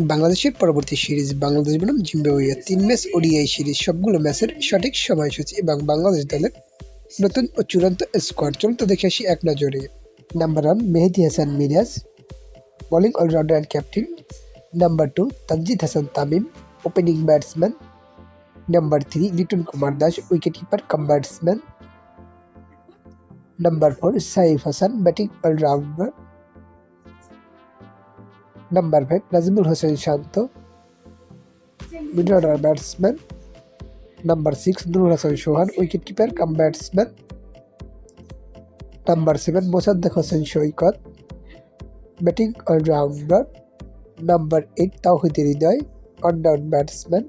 বাংলাদেশের পরবর্তী সিরিজ বাংলাদেশ বনাম জিম্বাবুয়ে ৩ ম্যাচ ওডিআই সিরিজ সবগুলো ম্যাচের সঠিক সময়সূচি এবং বাংলাদেশ দলের নতুন ও চূড়ান্ত স্কোয়াড চলুন তো দেখে আসি এক নজরে। Number 1 Mehedi Hasan Miraz, bowling allrounder and captain. Number 2 Tanzid Hasan Tamim, opening batsman. Number 3 Liton Kumar Das, wicket keeper cum batsman. Number 4 Saif Hasan, batting allrounder. Number 5 Najmul Hossain Shanto, middle order batsman. Number 6 Nurul Hasan Sohan, wicket keeper cum batsman. Number 7 Mosaddek Hossain Saikat, batting allrounder. Number 8 Towhid Hridoy, one down batsman.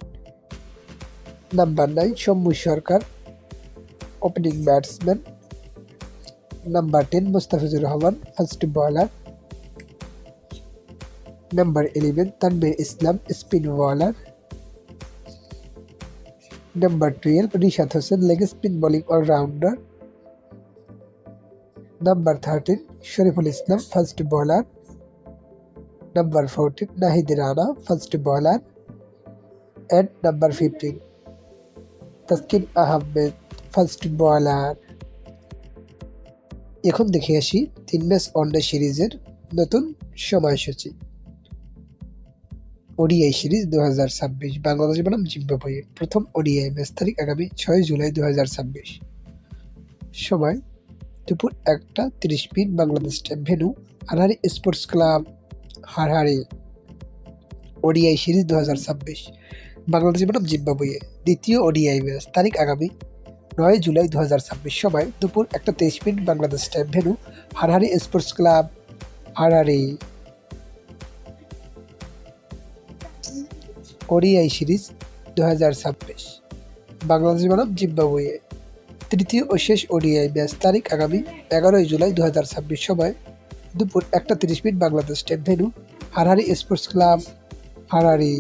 Number 9 Shambhu Sarkar, opening batsman. Number 10 Mustafizur Rahman, fast bowler. Number 11 Tanvir Islam, spin bowler. Number 12 Rishad Hossain, leg spin bowling allrounder. Number 13 Shoriful Islam, fast bowler. Number 14 Nahid Rana, fast bowler. And number 15 Taskin Ahmed, fast bowler. এখন দেখে আসি 3 match one day সিরিজের নতুন সময়সূচি। ODI series 2026 Bangladesh বনাম Zimbabwe. প্রথম ODI match তারিখ আগামী 6 জুলাই 2026। সময় দুপুর 1:30 Bangladesh time. Venue Harare sports club, Harare. ODI series 2026 Bangladesh বনাম জিম্বাবুয়ে। দ্বিতীয় ওডিআই ম্যাচ তারিখ আগামী 9 জুলাই 2026। সময় দুপুর 1:23 Bangladesh time. Venue Harare sports club, Harare. ODI series 2026 Bangladesh বনাম জিম্বাবুয়ে। তৃতীয় ও শেষ ওডিআই ম্যাচ তারিখ আগামী 11 জুলাই 2026। সময় দুপুর 1:30 Bangladesh time. Venue Harare sports club, হারহারি।